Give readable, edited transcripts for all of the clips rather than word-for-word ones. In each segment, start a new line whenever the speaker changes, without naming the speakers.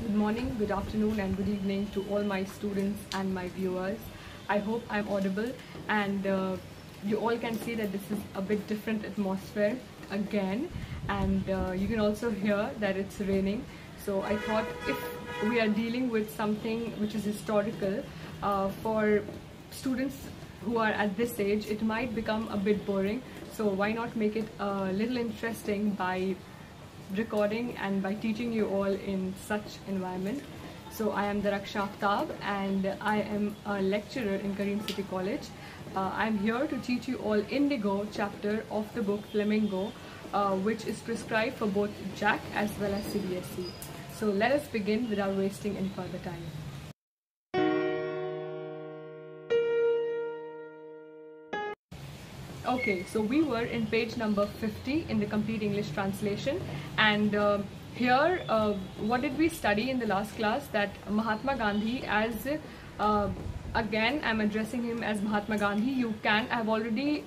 Good morning, good afternoon, and good evening to all my students and my viewers. I hope I'm audible and you all can see that this is a bit different atmosphere again, and you can also hear that it's raining. So I thought if we are dealing with something which is historical for students who are at this age, it might become a bit boring. So why not make it a little interesting by recording and by teaching you all in such environment. So I am Daraksha Aftab and I am a lecturer in Kareem City College. I'm here to teach you all Indigo chapter of the book Flamingo, which is prescribed for both JAC as well as CBSE. So let us begin without wasting any further time. Okay, so we were in page number 50 in the complete English translation, and here what did we study in the last class? That Mahatma Gandhi, as again I'm addressing him as Mahatma Gandhi. I've already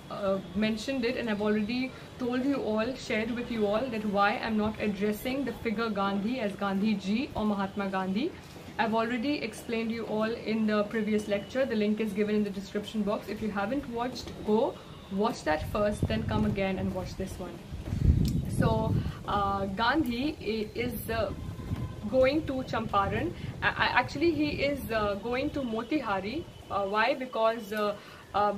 mentioned it and I've already told you all, shared with you all that why I'm not addressing the figure Gandhi as Gandhi Ji or Mahatma Gandhi. I've already explained you all in the previous lecture. The link is given in the description box. If you haven't watched, go watch that first, then come again and watch this one. So Gandhi is going to Champaran. Actually he is going to Motihari. Why? Because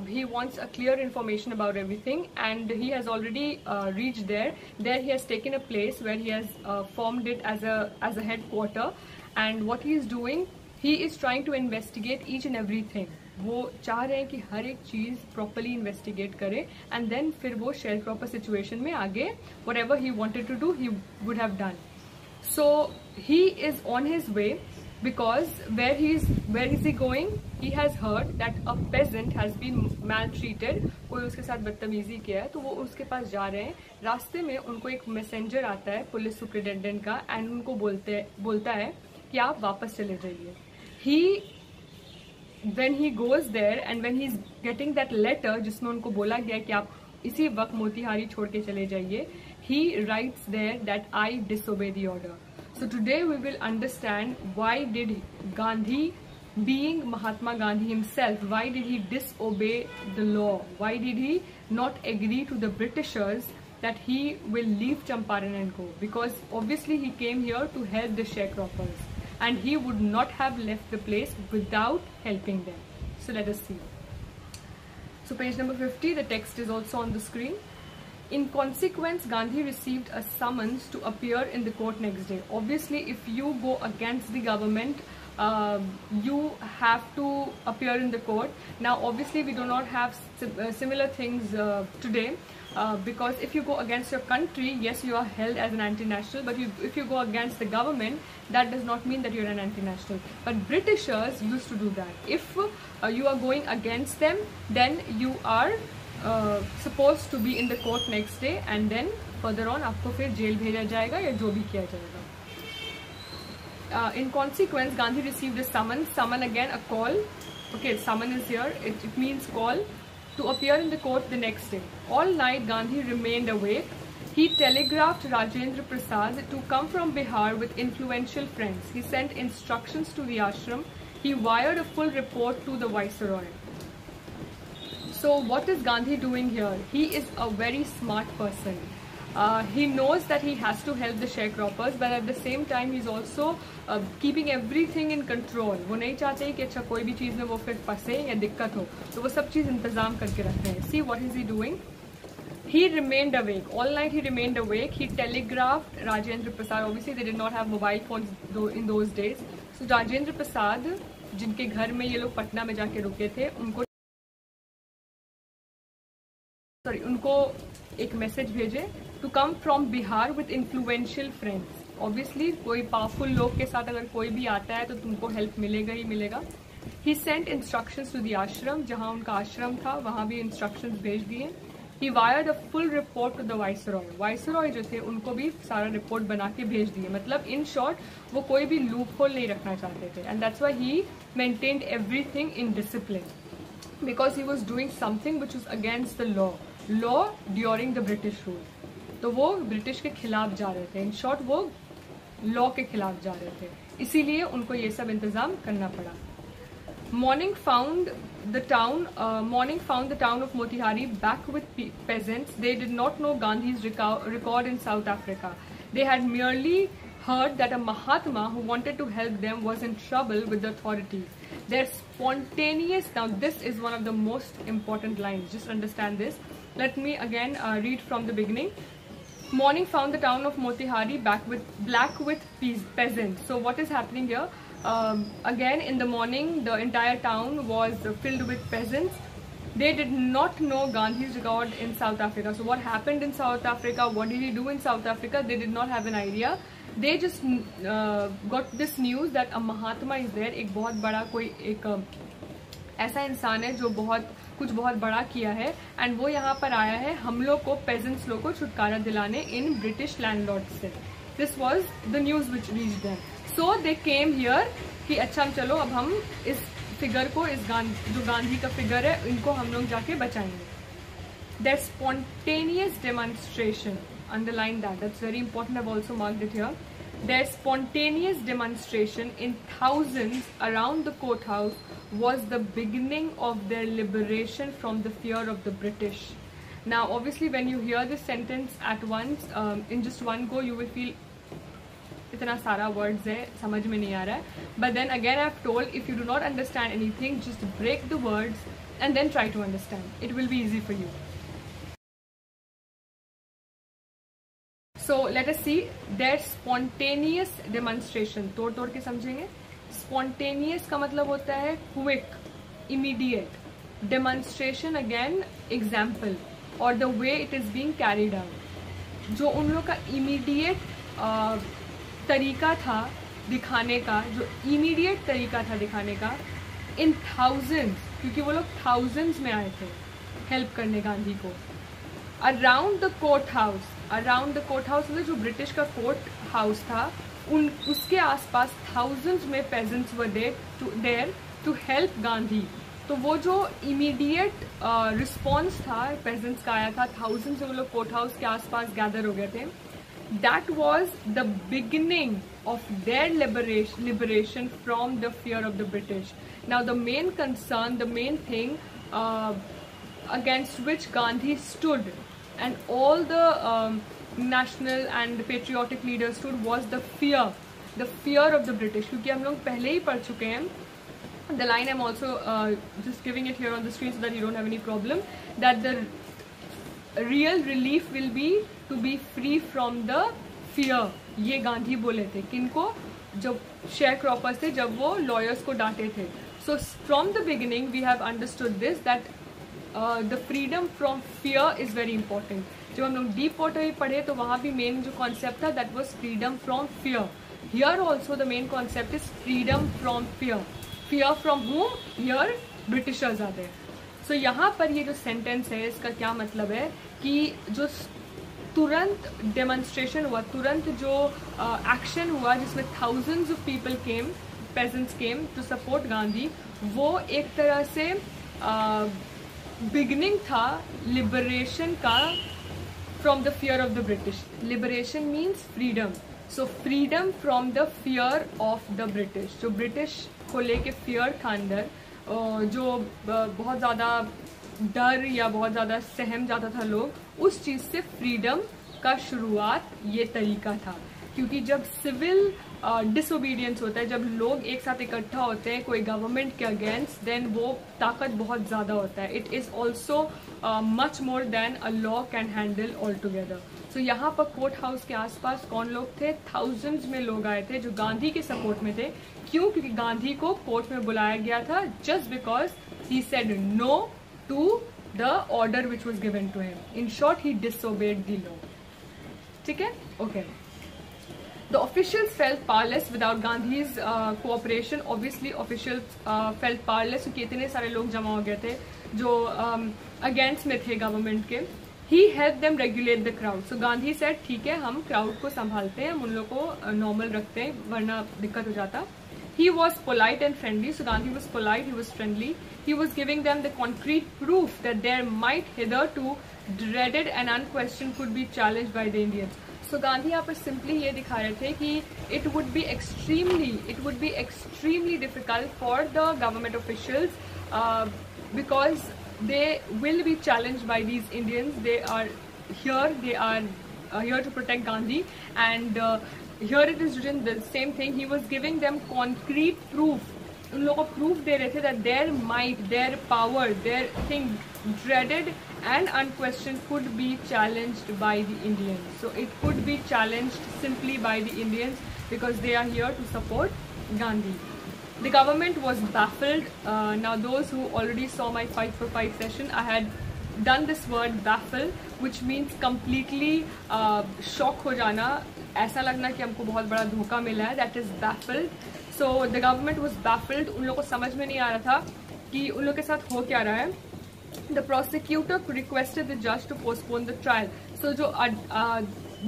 he wants a clear information about everything, and he has already reached there. There he has taken a place where he has formed it as a headquarter, and what he is doing, he is trying to investigate each and everything. वो चाह रहे हैं कि हर एक चीज़ properly investigate करे and then फिर वो share cropper situation में आगे whatever he wanted to do he would have done. So he is on his way because where is he going? He has heard that a peasant has been maltreated. कोई उसके साथ बदतमीजी किया है, तो वो उसके पास जा रहे हैं. रास्ते में उनको एक मैसेंजर आता है पुलिस सुपरिटेंडेंट का, एंड उनको बोलता है कि आप वापस चले जाइए. When he goes there and when he's getting that letter जिसमें उनको बोला गया कि आप इसी वक्त मोतिहारी छोड़ के चले जाइए, he writes there that I disobey the order. So today we will understand why did Gandhi, being Mahatma Gandhi himself, why did he disobey the law? Why did he not agree to the Britishers that he will leave Champaran and go? Because obviously he came here to help the sharecroppers, and he would not have left the place without helping them. So let us see. So page number 50, the text is also on the screen. In consequence, Gandhi received a summons to appear in the court next day. Obviously, if you go against the government, you have to appear in the court. Now obviously we do not have similar things today. Because if you go against your country, yes, you are held as an anti-national, but if you go against the government, that does not mean that you're an anti-national. But Britishers used to do that. If you are going against them, then you are supposed to be in the court next day, and then further on आपको फिर jail भेजा जाएगा या जो भी किया जाएगा. In consequence, Gandhi received a summon again, a call. Okay, summon is here, it means call, to appear in the court the next day. All night Gandhi remained awake. He telegraphed Rajendra Prasad to come from Bihar with influential friends. He sent instructions to the ashram. He wired a full report to the viceroy. So what is Gandhi doing here? He is a very smart person. He knows that he has to help the sharecroppers, but at the same time he's also keeping everything in control. वो नहीं चाहते कि अच्छा कोई भी चीज़ में वो फिर फंसे या दिक्कत हो, तो वो सब चीज़ इंतजाम करके रखते हैं. See what is he doing? He remained awake all night. He remained awake. He telegraphed Rajendra Prasad. Obviously they did not have mobile phones in those days. So Rajendra Prasad, जिनके घर में ये लोग पटना में जाके रुके थे, उनको एक मैसेज भेजे to come from Bihar with influential friends. Obviously कोई पावरफुल लोग के साथ अगर कोई भी आता है तो तुमको हेल्प मिलेगा ही मिलेगा. ही सेंट इंस्ट्रक्शंस टू द आश्रम, जहां उनका आश्रम था वहां भी इंस्ट्रक्शंस भेज दिए. He wired a full report to the viceroy. Viceroy जो थे उनको भी सारा रिपोर्ट बना के भेज दिए. मतलब इन शॉर्ट वो कोई भी लूप होल नहीं रखना चाहते थे, and that's why he maintained everything in discipline, because he was doing something which was against the law during the British rule. तो वो ब्रिटिश के खिलाफ जा रहे थे. इन शॉर्ट वो लॉ के खिलाफ जा रहे थे, इसीलिए उनको ये सब इंतजाम करना पड़ा. Morning found the town of Motihari back with peasants. They did not know Gandhi's record in South Africa. They had merely heard that a Mahatma who wanted to help them was in trouble with the authorities. Their spontaneous, now this is one of the most important lines, just understand this. Let me again read from the beginning. Morning found the town of Motihari black with peasants. So what is happening here? Again in the morning the entire town was filled with peasants. They did not know Gandhi's record in South Africa. So what happened in South Africa, what did he do in South Africa, they did not have an idea. They just got this news that a Mahatma is there. एक बहुत बड़ा कोई एक ऐसा इंसान है जो कुछ बहुत बड़ा किया है, एंड वो यहाँ पर आया है हम लोग को, पेजेंट्स लोग को छुटकारा दिलाने इन ब्रिटिश लैंडलॉर्ड से. This was the news which reach them. So they came here कि अच्छा चलो अब हम इस फिगर को, इस जो गांधी का फिगर है, इनको हम लोग जाके बचाएंगे. Their spontaneous demonstration, underline that, that's very important, I've also marked it here. Their spontaneous demonstration in thousands around the courthouse was the beginning of their liberation from the fear of the British. Now obviously when you hear this sentence at once, in just one go you will feel इतना सारा words है, समझ में नहीं आ रहा है. But then again I've told, if you do not understand anything, just break the words and then try to understand. It will be easy for you. So let us see their spontaneous demonstration. तोड़ के समझेंगे. Spontaneous का मतलब होता है quick, immediate. Demonstration again example or the way it is being carried out. जो उन लोग का immediate तरीका था दिखाने का, जो immediate तरीका था दिखाने का, in thousands, क्योंकि वो लोग thousands में आए थे हेल्प करने गांधी को. अराउंड द कोर्ट हाउस मतलब जो ब्रिटिश का कोर्ट हाउस था, उसके आसपास थाउजेंड्स में peasants were there to help Gandhi. तो वो जो इमीडिएट रिस्पॉन्स था पेजेंट्स का आया था, थाउजेंड्स से वो लोग कोर्ट हाउस के आसपास गैदर हो गए थे. That was the beginning of their liberation from the fear of the British. Now the main concern, the main thing against which Gandhi stood and all the national and patriotic leaders stood was the fear of the British. क्योंकि हम लोग पहले ही पढ़ चुके हैं. The line I'm also just giving it here on the screen so that you don't have any problem, that the real relief will be to be free from the fear. ये गांधी बोले थे किनको, जब शेयर क्रॉपर्स थे, जब वो lawyers को डांटे थे. So from the beginning we have understood this, that the freedom from fear is very important. जब हम लोग डीप वाटर पढ़े तो वहाँ भी मेन जो कॉन्सेप्ट था that was freedom from fear. Here also the main concept is freedom from fear. Fear from whom? Here Britishers are there. So यहाँ पर ये जो सेंटेंस है इसका क्या मतलब है कि जो तुरंत डेमोन्स्ट्रेशन हुआ, तुरंत जो एक्शन हुआ जिसमें thousands of people came, peasants came to support Gandhi, वो एक तरह से बिगनिंग था लिबरेशन का from the fear of the British. Liberation means freedom. So freedom from the fear of the British. जो ब्रिटिश को लेके फियर था अंदर, जो बहुत ज़्यादा डर या बहुत ज़्यादा सहम जाता था लोग, उस चीज़ से फ्रीडम का शुरुआत ये तरीका था. क्योंकि जब सिविल डिसोबीडियंस होता है, जब लोग एक साथ इकट्ठा होते हैं कोई गवर्नमेंट के अगेंस्ट, देन वो ताकत बहुत ज़्यादा होता है. It is also much more than a law can handle all together. So यहाँ पर कोर्ट हाउस के आसपास कौन लोग थे? थाउजेंड्स में लोग आए थे जो गांधी के सपोर्ट में थे. क्यों? क्योंकि गांधी को कोर्ट में बुलाया गया था just because he said no to the order which was given to him. In short he disobeyed the law. ठीक है, okay. The officials felt powerless without Gandhi's cooperation. Obviously, officials felt powerless क्योंकि इतने सारे लोग जमा हो गए थे जो against में थे गवर्नमेंट के. He helped them regulate the crowd. So Gandhi said, ठीक है, हम क्राउड को संभालते हैं, हम उन लोग को नॉर्मल रखते हैं, वरना दिक्कत हो जाता. He was polite and friendly. So Gandhi was polite, he was friendly. He was giving them the concrete proof that their might hitherto dreaded and unquestioned could be challenged by the Indians. सो गांधी यहाँ पर simply ये दिखा रहे थे कि it would be extremely difficult for the government officials because they will be challenged by these Indians. They are here to protect Gandhi, and here it is written the same thing. He was giving them concrete proof. उन लोगों को proof दे रहे थे that their might, their power, their thing dreaded and unquestioned could be challenged by the Indians. So it could be challenged simply by the Indians because they are here to support Gandhi. The government was baffled. Now those who already saw my 5 for 5 session, I had done this word baffle, which means completely shock हो जाना, ऐसा लगना कि हमको बहुत बड़ा धोखा मिला है. That is baffled. So the government was baffled. उन लोगों को समझ में नहीं आ रहा था कि उन लोगों के साथ हो क्या रहा है. The prosecutor requested the judge to postpone the trial. So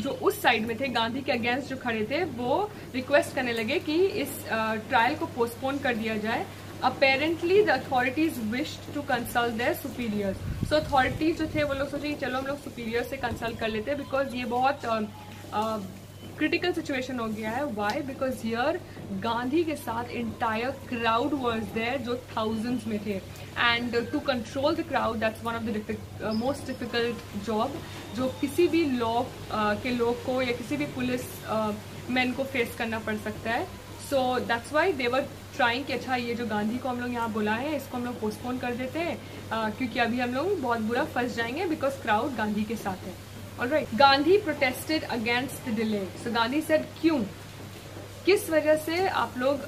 जो उस साइड में थे, गांधी के अगेंस्ट जो खड़े थे, वो रिक्वेस्ट करने लगे कि इस ट्रायल को पोस्टपोन कर दिया जाए. Apparently the authorities wished to consult their superiors. So authorities जो थे वो लोग सोचे कि चलो हम लोग superior से consult कर लेते हैं because ये बहुत critical situation हो गया है. Why? Because here गांधी के साथ entire crowd was there जो thousands में थे, and to control the crowd, that's one of the most difficult job जो किसी भी law के लोग को या किसी भी पुलिस मैन को फेस करना पड़ सकता है. So that's why they were trying कि अच्छा ये जो गांधी को हम लोग यहाँ बुलाए हैं इसको हम लोग पोस्टपोन कर देते हैं क्योंकि अभी हम लोग बहुत बुरा फंस जाएंगे बिकॉज क्राउड गांधी के साथ है. Alright, Gandhi protested against the delay. So Gandhi said क्यों, किस वजह से आप लोग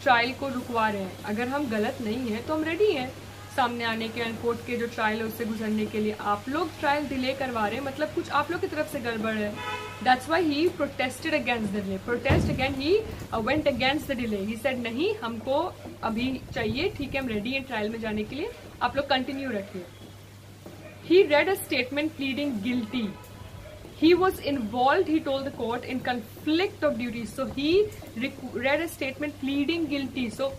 ट्रायल को रुकवा रहे हैं. अगर हम गलत नहीं है तो हम रेडी हैं सामने आने के, कोर्ट के जो ट्रायल है उससे गुजरने के लिए. आप लोग ट्रायल डिले करवा रहे हैं, मतलब कुछ आप लोग की तरफ से गड़बड़ है. That's why he protested against the delay. Protest again, he went against the delay. He said नहीं, हमको अभी चाहिए, ठीक है हम रेडी हैं ट्रायल में जाने के लिए, आप लोग कंटिन्यू रखिए. He read a statement pleading guilty. He was involved, he told the court, in conflict of duties. So he read a statement pleading guilty. So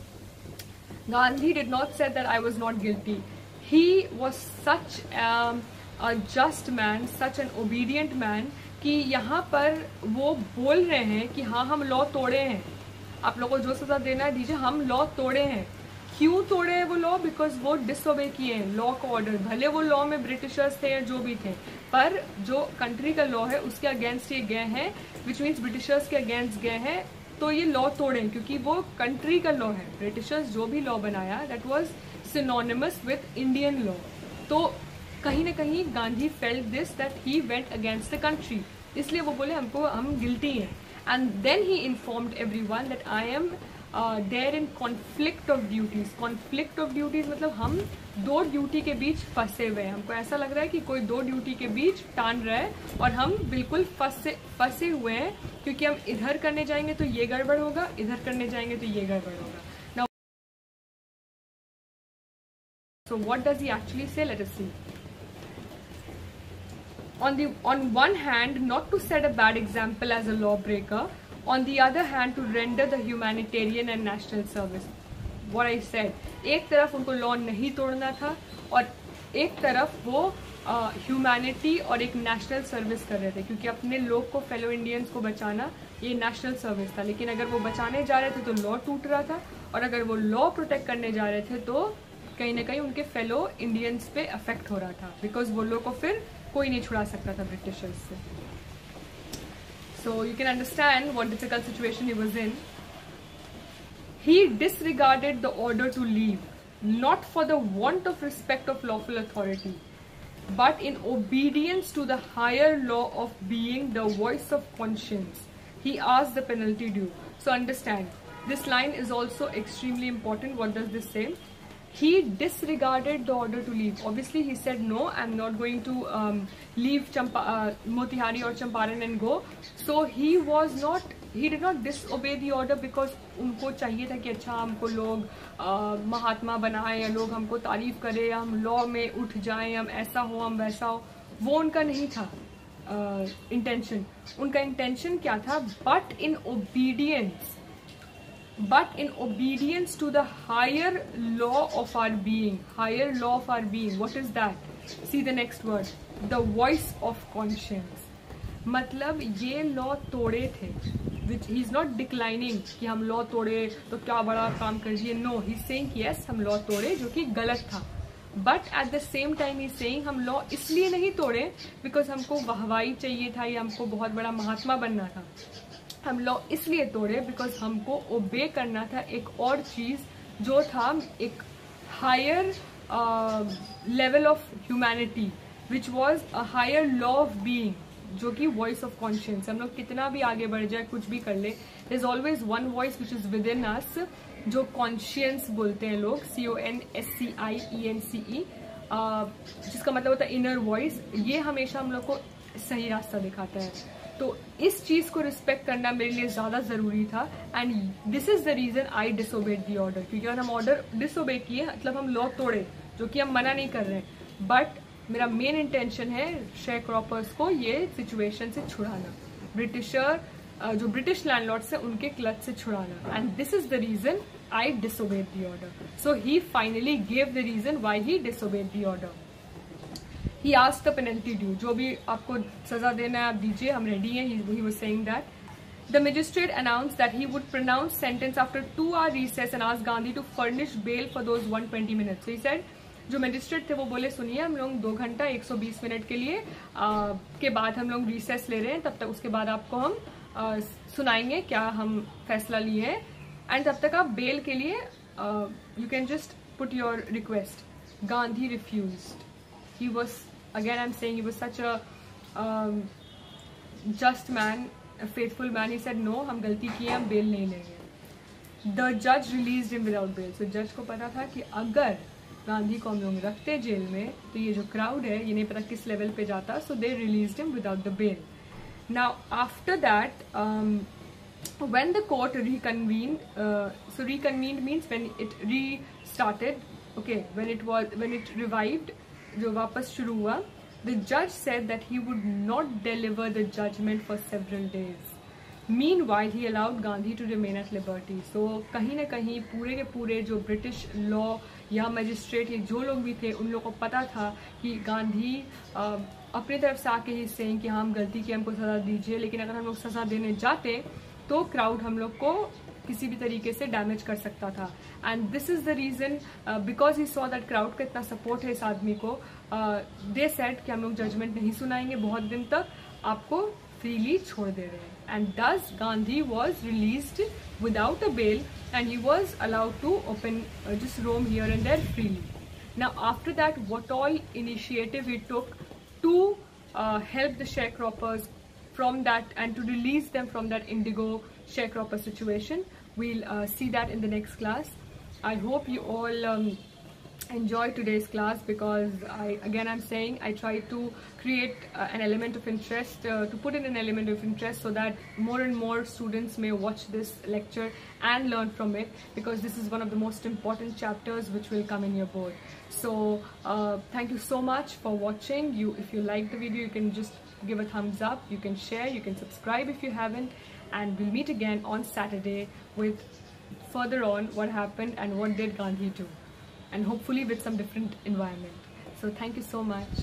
Gandhi did not say that I was not guilty. He was such a just man, such an obedient man कि यहाँ पर वो बोल रहे हैं कि हाँ हम लॉ तोड़े हैं, आप लोगों को जो सजा देना है दीजिए, हम लॉ तोड़े हैं. क्यों तोड़े हैं वो लॉ? बिकॉज वो डिसओबे किए हैं लॉ का ऑर्डर. भले वो लॉ में ब्रिटिशर्स थे या जो भी थे, पर जो कंट्री का लॉ है उसके अगेंस्ट ये गए हैं, विच मीन्स ब्रिटिशर्स के अगेंस्ट गए हैं, तो ये लॉ तोड़े क्योंकि वो कंट्री का लॉ है. ब्रिटिशर्स जो भी लॉ बनाया that was synonymous with Indian law. तो कहीं ना कहीं Gandhi felt this that he went against the country, इसलिए वो बोले हम गिल्टी हैं. And then he informed everyone that I am there in conflict of duties. Conflict of duties मतलब हम दो ड्यूटी के बीच फंसे हुए हैं. हमको ऐसा लग रहा है कि कोई दो ड्यूटी के बीच टान रहा है और हम बिल्कुल फंसे हुए हैं क्योंकि हम इधर करने जाएंगे तो ये गड़बड़ होगा, इधर करने जाएंगे तो ये गड़बड़ होगा. Now so what does he actually say, let us see. On one hand, not to set a bad example as a lawbreaker, on the other hand, to render the humanitarian and national service. What I said, एक तरफ उनको law नहीं तोड़ना था और एक तरफ वो ह्यूमैनिटी और एक नेशनल सर्विस कर रहे थे क्योंकि अपने लोग को, फेलो इंडियंस को बचाना ये नेशनल सर्विस था. लेकिन अगर वो बचाने जा रहे थे तो लॉ टूट रहा था, और अगर वो लॉ प्रोटेक्ट करने जा रहे थे तो कहीं ना कहीं उनके फेलो इंडियंस पे अफेक्ट हो रहा था बिकॉज वो लोग को फिर कोई नहीं छुड़ा सकता था ब्रिटिशर्स से. So you can understand what difficult situation he was in. He disregarded the order to leave, not for the want of respect of lawful authority, but in obedience to the higher law of being the voice of conscience. He asked the penalty due. So understand, this line is also extremely important. What does this say? He disregarded the order to leave. Obviously, he said, no, I'm not going to leave Motihari or Champaran and go. So he did not disobey the order because उनको चाहिए था कि अच्छा हमको लोग महात्मा बनाए या लोग हमको तारीफ करे या हम लॉ में उठ जाएं, हम ऐसा हो हम वैसा हो. वो उनका नहीं था इंटेंशन. उनका इंटेंशन क्या था? But in obedience to the higher law of our being. Higher law of our being. What is that? See the next word. The voice of conscience. मतलब ये लॉ तोड़े थे, विच ही इज नॉट डिक्लाइनिंग कि हम law तोड़े तो क्या बड़ा काम कर दिए, no, he is saying yes हम लॉ तोड़े जो कि गलत था, but at the same time he saying हम लॉ इसलिए नहीं तोड़े बिकॉज हमको वाहवाही चाहिए था या हमको बहुत बड़ा महात्मा बनना था, हम लॉ इसलिए तोड़े बिकॉज हमको ओबे करना था एक और चीज जो था एक higher level of humanity which was a higher law of being, जो कि वॉइस ऑफ कॉन्शियंस। हम लोग कितना भी आगे बढ़ जाए, कुछ भी कर ले, there is always one voice which is within us, जो कॉन्शियंस बोलते हैं लोग, CONSCIENCE, जिसका मतलब होता है इनर वॉइस। ये हमेशा हम लोग को सही रास्ता दिखाता है, तो इस चीज को रिस्पेक्ट करना मेरे लिए ज्यादा जरूरी था, and this is the reason I disobeyed the order. क्योंकि अगर हम ऑर्डर डिसोबे किए मतलब हम लॉ तोड़े, जो कि हम मना नहीं कर रहे हैं, बट मेरा मेन इंटेंशन है शेयर क्रॉपर्स को ये सिचुएशन से छुड़ाना, ब्रिटिशर जो ब्रिटिश लैंडलॉर्ड से उनके क्लच से छुड़ाना, and this is the reason I disobeyed the order. So he finally gave the reason why he disobeyed the order. He asked the penalty due, जो भी आपको सजा देना है आप दीजिए, हम रेडी हैं। He was saying that the magistrate announced that he would pronounce sentence after 2-hour recess and asked Gandhi to furnish bail for those 120 minutes. So he said, जो मैजिस्ट्रेट थे वो बोले सुनिए हम लोग 2 घंटा 120 मिनट के लिए के बाद हम लोग रिसेस ले रहे हैं, तब तक उसके बाद आपको हम सुनाएंगे क्या हम फैसला लिए हैं, एंड तब तक आप बेल के लिए you can just put your request. Gandhi refused. He was, again I'm saying, he was such a just man, a faithful man. He said no, हम गलती की है, हम बेल नहीं लेंगे। The judge released him without bail. So जज को पता था कि अगर गांधी को हम लोग रखते जेल में तो ये जो क्राउड है ये नहीं पता किस लेवल पे जाता, so they released him without the bail. Now after that, when the court reconvened, so reconvened means when it restarted, okay, when it revived, जो वापस शुरू हुआ, the judge said that he would not deliver the judgment for several days. Meanwhile, he allowed Gandhi to remain at liberty. So कहीं ना कहीं पूरे के पूरे जो ब्रिटिश लॉ या मजिस्ट्रेट या जो लोग भी थे उन लोगों को पता था कि गांधी अपनी तरफ से आके ही सेइंग कि हाँ हम गलती की, हमको सजा दीजिए, लेकिन अगर हम लोग सजा देने जाते तो क्राउड हम लोग को किसी भी तरीके से डैमेज कर सकता था, and this is the reason because he saw that crowd का इतना सपोर्ट है इस आदमी को, दे सेड कि हम लोग जजमेंट नहीं सुनाएंगे बहुत दिन तक, आपको फ्रीली छोड़ दे रहे हैं, and thus Gandhi was released without a bail and he was allowed to open just roam here and there freely. Now after that, what all initiative he took to help the sharecroppers from that and to release them from that indigo sharecropper situation, we'll see that in the next class. I hope you all enjoy today's class, because I'm saying I try to create an element of interest, to put in an element of interest so that more and more students may watch this lecture and learn from it, because this is one of the most important chapters which will come in your board. So thank you so much for watching. If you like the video, you can just give a thumbs up, you can share, you can subscribe if you haven't, and we'll meet again on Saturday with further on what happened and what did Gandhi do, and hopefully with some different environment. So thank you so much.